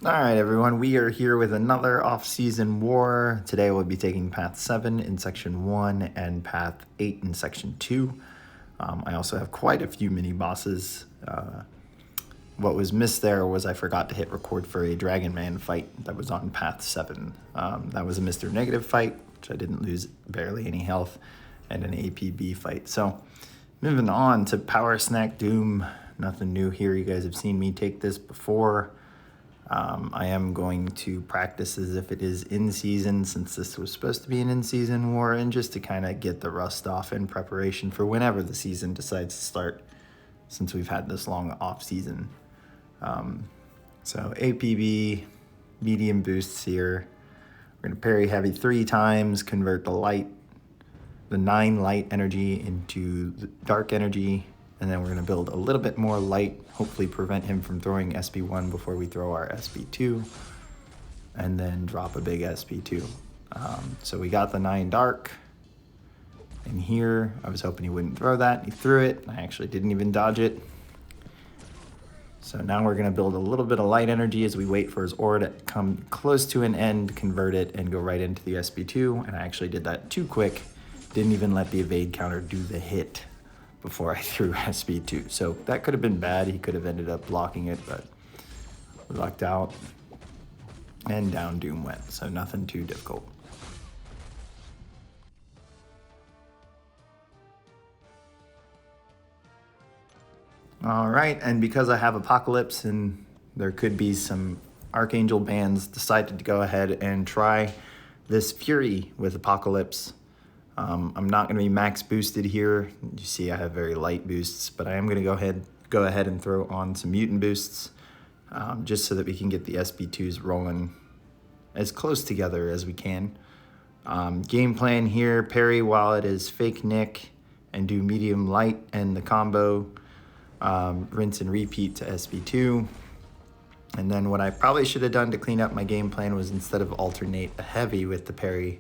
All right, everyone, we are here with another off-season war. Today we'll be taking Path 7 in Section 1 and Path 8 in Section 2. I also have quite a few mini-bosses. What was missed there was I forgot to hit record for a Dragonman fight that was on Path 7. That was a Mr. Negative fight, which I didn't lose barely any health, and an APB fight. So, moving on to Power Snack Doom. Nothing new here. You guys have seen me take this before. I am going to practice as if it is in season, since this was supposed to be an in-season war, and just to kind of get the rust off in preparation for whenever the season decides to start, since we've had this long off season. So APB, medium boosts here. We're going to parry heavy 3 times, convert the 9 light energy into the dark energy, and then we're going to build a little bit more light, hopefully prevent him from throwing SB1 before we throw our SB2, and then drop a big SB2. So we got the 9 dark, and here I was hoping he wouldn't throw that. He threw it. I actually didn't even dodge it. So now we're going to build a little bit of light energy as we wait for his aura to come close to an end, convert it, and go right into the SB2. And I actually did that too quick. Didn't even let the evade counter do the hit before I threw SB2. So that could have been bad. He could have ended up blocking it, but we lucked out. And down Doom went, so nothing too difficult. All right, and because I have Apocalypse and there could be some Archangel bans, decided to go ahead and try this Fury with Apocalypse. I'm not going to be max boosted here. You see I have very light boosts, but I am going to go ahead and throw on some mutant boosts just so that we can get the SB2s rolling as close together as we can. Game plan here, parry while it is fake Nick and do medium light and the combo. Rinse and repeat to SB2. And then what I probably should have done to clean up my game plan was, instead of alternate a heavy with the parry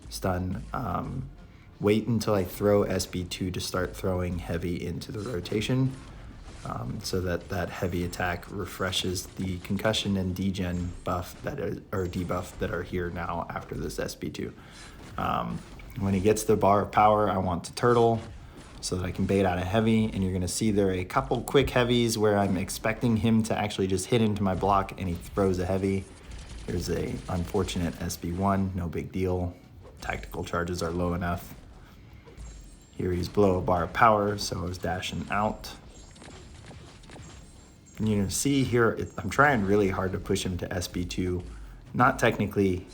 stun, wait until I throw SB2 to start throwing heavy into the rotation, so that heavy attack refreshes the concussion and degen buff or debuff that are here now after this SB2. When he gets the bar of power, I want to turtle so that I can bait out a heavy, and you're gonna see there are a couple quick heavies where I'm expecting him to actually just hit into my block and he throws a heavy. There's a unfortunate SB1, no big deal. Tactical charges are low enough. Here he's below a bar of power, so I was dashing out. And you can see here, I'm trying really hard to push him to SB2. Not technically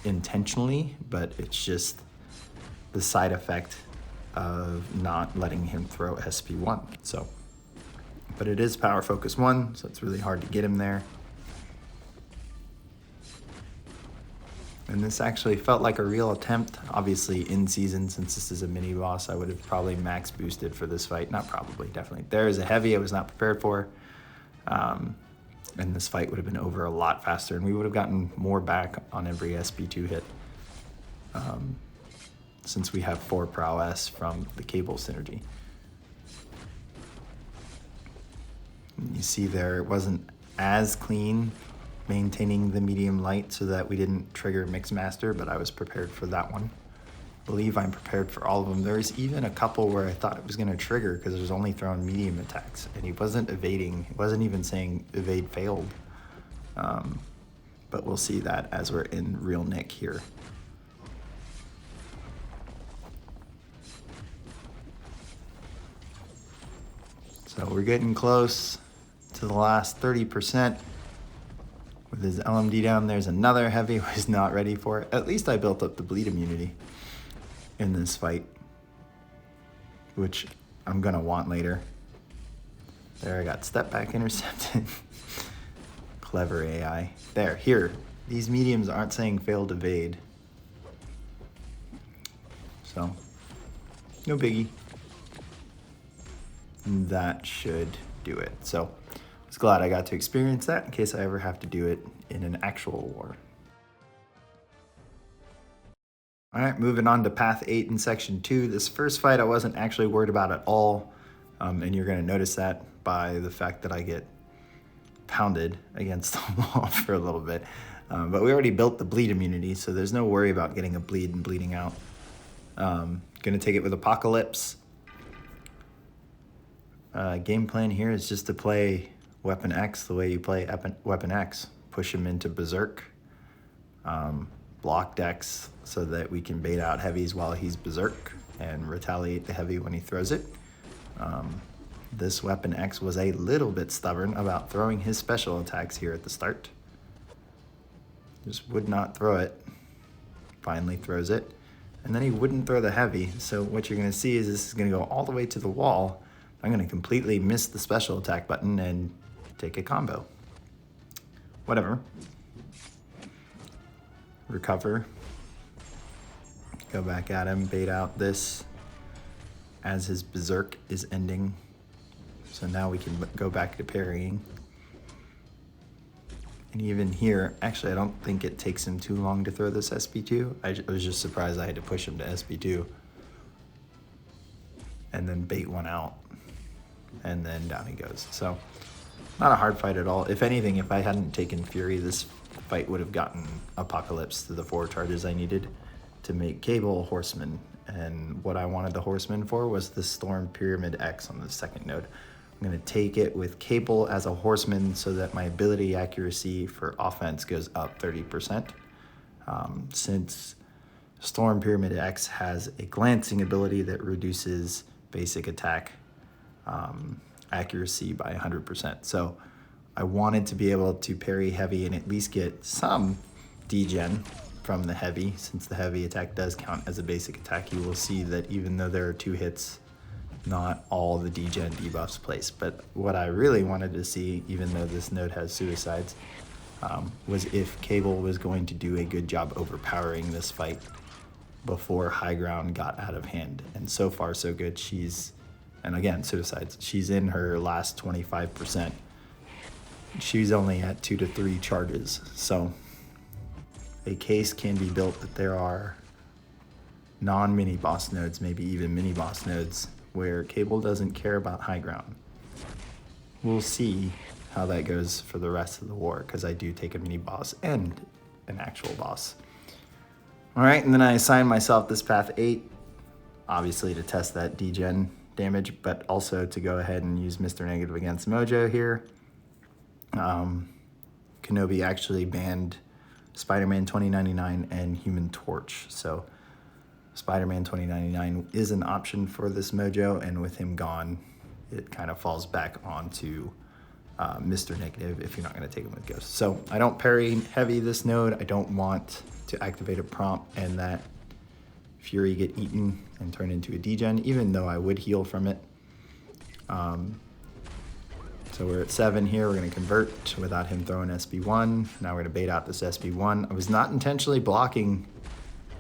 intentionally, but it's just the side effect of not letting him throw SB1. So, but it is power focus 1, so it's really hard to get him there. And this actually felt like a real attempt. Obviously in season, since this is a mini boss, I would have probably max boosted for this fight. Not probably, definitely. There is a heavy I was not prepared for. And this fight would have been over a lot faster, and we would have gotten more back on every SB2 hit. Since we have 4 prowess from the cable synergy. And you see there, it wasn't as clean maintaining the medium light so that we didn't trigger Mixmaster, but I was prepared for that one. I believe I'm prepared for all of them. There's even a couple where I thought it was gonna trigger because it was only throwing medium attacks, and he wasn't evading. He wasn't even saying evade failed. But we'll see that as we're in real Nick here. So we're getting close to the last 30%. With his LMD down, there's another heavy who's not ready for it. At least I built up the bleed immunity in this fight, which I'm gonna want later. There, I got step back intercepted. Clever AI. There, here. These mediums aren't saying failed evade. So, no biggie. That should do it. So I was glad I got to experience that in case I ever have to do it in an actual war. All right, moving on to Path 8 in Section 2. This first fight I wasn't actually worried about at all, and you're going to notice that by the fact that I get pounded against the wall for a little bit. But we already built the bleed immunity, so there's no worry about getting a bleed and bleeding out. Gonna take it with Apocalypse. Game plan here is just to play Weapon X the way you play Weapon X. Push him into Berserk. Block decks so that we can bait out heavies while he's Berserk and retaliate the heavy when he throws it. This Weapon X was a little bit stubborn about throwing his special attacks here at the start. Just would not throw it. Finally throws it. And then he wouldn't throw the heavy. So what you're going to see is this is going to go all the way to the wall. I'm going to completely miss the special attack button and take a combo. Whatever. Recover. Go back at him, bait out this as his Berserk is ending. So now we can go back to parrying. And even here, actually I don't think it takes him too long to throw this SP2. I was just surprised I had to push him to SP2. And then bait one out. And then down he goes. So not a hard fight at all. If anything, if I hadn't taken Fury, this fight would have gotten Apocalypse to the 4 charges I needed to make Cable Horseman. And what I wanted the Horseman for was the Storm Pyramid X on the second node. I'm going to take it with Cable as a Horseman so that my ability accuracy for offense goes up 30%. Since Storm Pyramid X has a glancing ability that reduces basic attack accuracy by 100%. So I wanted to be able to parry heavy and at least get some degen from the heavy. Since the heavy attack does count as a basic attack, you will see that even though there are 2 hits, not all the degen debuffs place. But what I really wanted to see, even though this node has suicides, was if Cable was going to do a good job overpowering this fight before high ground got out of hand. And so far so good. And again, suicides, she's in her last 25%. She's only at 2 to 3 charges. So a case can be built that there are non-mini boss nodes, maybe even mini boss nodes, where Cable doesn't care about high ground. We'll see how that goes for the rest of the war, because I do take a mini boss and an actual boss. All right, and then I assign myself this path 8, obviously to test that degen damage, but also to go ahead and use Mr. Negative against Mojo here. Kenobi actually banned Spider-Man 2099 and Human Torch, so Spider-Man 2099 is an option for this Mojo, and with him gone, it kind of falls back onto Mr. Negative if you're not going to take him with Ghost. So I don't parry heavy this node. I don't want to activate a prompt and that Fury get eaten and turn into a degen, even though I would heal from it. So we're at 7 here. We're going to convert without him throwing SB1. Now we're going to bait out this SB1. I was not intentionally blocking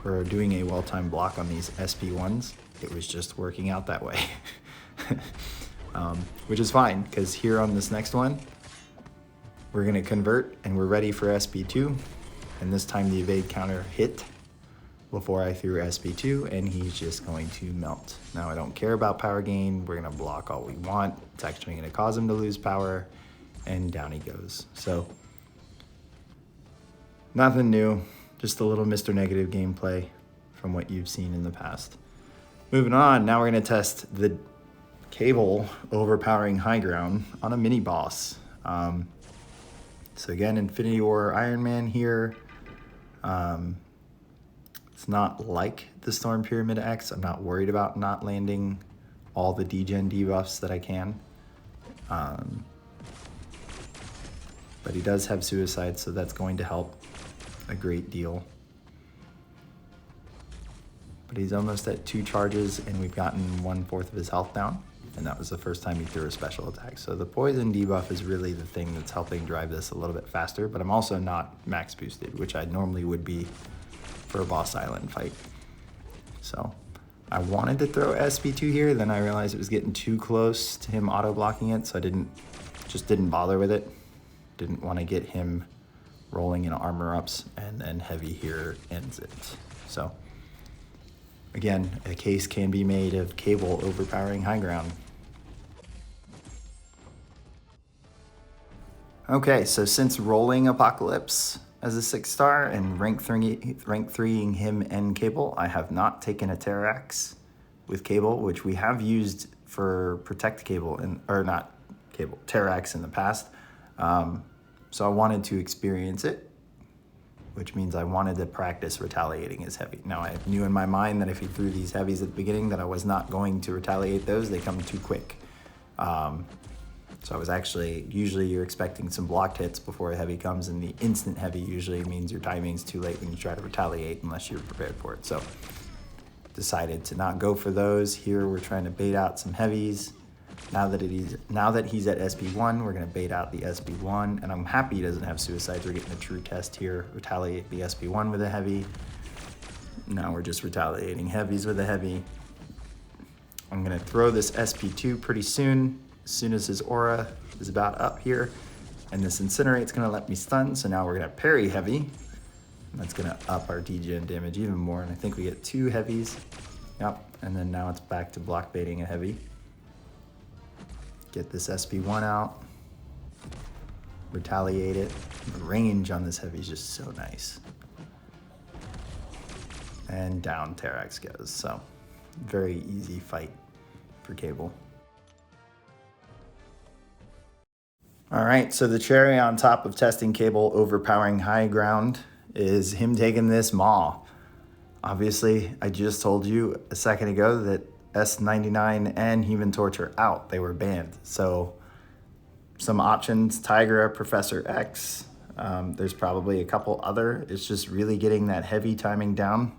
or doing a well-timed block on these SB1s. It was just working out that way. Which is fine, because here on this next one, we're going to convert and we're ready for SB2. And this time the evade counter hit before I threw SB2, and he's just going to melt. Now I don't care about power gain. We're going to block all we want. It's actually going to cause him to lose power, and down he goes. So nothing new, just a little Mr. Negative gameplay from what you've seen in the past. Moving on, now we're going to test the Cable overpowering high ground on a mini boss. So again, Infinity War Ironman here. It's not like the Storm Pyramid X. I'm not worried about not landing all the degen debuffs that I can. But he does have suicide, so that's going to help a great deal. But he's almost at 2 charges, and we've gotten 1/4 of his health down. And that was the first time he threw a special attack. So the poison debuff is really the thing that's helping drive this a little bit faster, but I'm also not max boosted, which I normally would be for a boss island fight. So I wanted to throw SB2 here, then I realized it was getting too close to him auto blocking it, so I didn't bother with it. Didn't want to get him rolling in armor ups, and then heavy here ends it. So again, a case can be made of Cable overpowering high ground. Okay, so since rolling Apocalypse as a 6-star and rank 3ing him and Cable, I have not taken a Terrax with Cable, which we have used for Protect Cable, or not Cable, Terrax in the past. So I wanted to experience it, which means I wanted to practice retaliating his heavy. Now I knew in my mind that if he threw these heavies at the beginning that I was not going to retaliate those, they come too quick. So I was actually, usually you're expecting some blocked hits before a heavy comes, and the instant heavy usually means your timing's too late when you try to retaliate unless you're prepared for it. So decided to not go for those. Here we're trying to bait out some heavies. Now that he's at SP1, we're gonna bait out the SP1, and I'm happy he doesn't have suicides. We're getting a true test here. Retaliate the SP1 with a heavy. Now we're just retaliating heavies with a heavy. I'm gonna throw this SP2 pretty soon as his aura is about up here. And this Incinerate's gonna let me stun, so now we're gonna parry heavy. And that's gonna up our degen damage even more, and I think we get 2 heavies. Yep, and then now it's back to block baiting a heavy. Get this SP1 out. Retaliate it. The range on this heavy is just so nice. And down Terrax goes, so very easy fight for Cable. All right, so the cherry on top of testing Cable overpowering high ground is him taking this Maw. Obviously, I just told you a second ago that S99 and Human Torch are out. They were banned. So some options, Tigra, Professor X. There's probably a couple other. It's just really getting that heavy timing down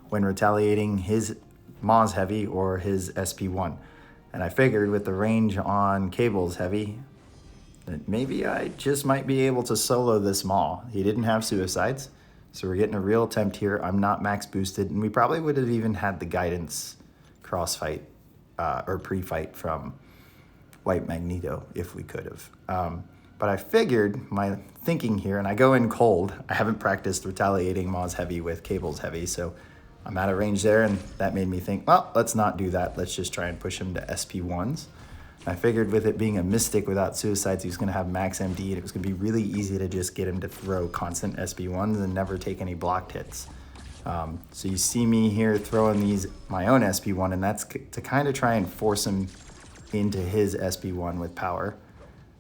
when retaliating his Maw's heavy or his SP1. And I figured with the range on Cable's heavy, that maybe I just might be able to solo this Maw. He didn't have suicides, so we're getting a real attempt here. I'm not max boosted, and we probably would have even had the guidance cross-fight or pre-fight from White Magneto if we could have. But I figured my thinking here, and I go in cold. I haven't practiced retaliating Maw's heavy with Cable's heavy, so I'm out of range there, and that made me think, well, let's not do that. Let's just try and push him to SP1s. I figured with it being a Mystic without suicides, he was going to have max MD, and it was going to be really easy to just get him to throw constant SP1s and never take any blocked hits. So you see me here throwing my own SP1, and that's to kind of try and force him into his SP1 with power.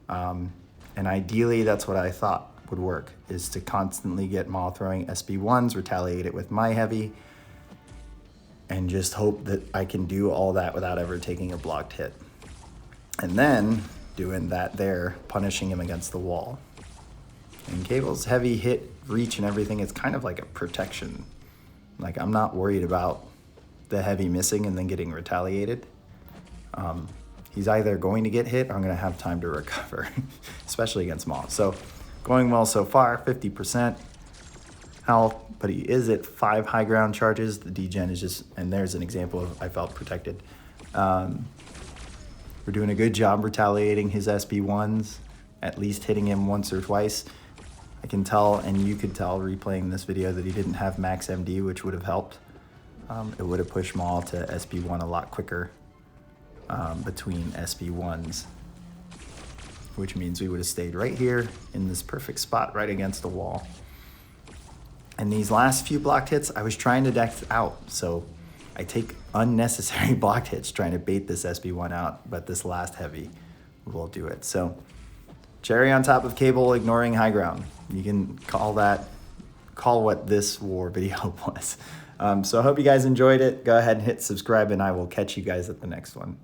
And ideally, that's what I thought would work, is to constantly get Maw throwing SP1s, retaliate it with my heavy, and just hope that I can do all that without ever taking a blocked hit. And then doing that there, punishing him against the wall. And Cable's heavy hit, reach, and everything, it's kind of like a protection. Like, I'm not worried about the heavy missing and then getting retaliated. He's either going to get hit or I'm going to have time to recover, especially against Maw. So going well so far, 50% health, but he is at 5 high ground charges. The degen is just, and there's an example of I felt protected. We're doing a good job retaliating his SP1s, at least hitting him once or twice. I can tell, and you could tell replaying this video, that he didn't have max MD, which would have helped. It would have pushed Maw to SP1 a lot quicker between SP1s, which means we would have stayed right here in this perfect spot right against the wall. And these last few blocked hits, I was trying to dex out, so I take unnecessary blocked hits trying to bait this SP1 out, but this last heavy will do it. So cherry on top of Cable ignoring high ground. You can call what this war video was. So I hope you guys enjoyed it. Go ahead and hit subscribe, and I will catch you guys at the next one.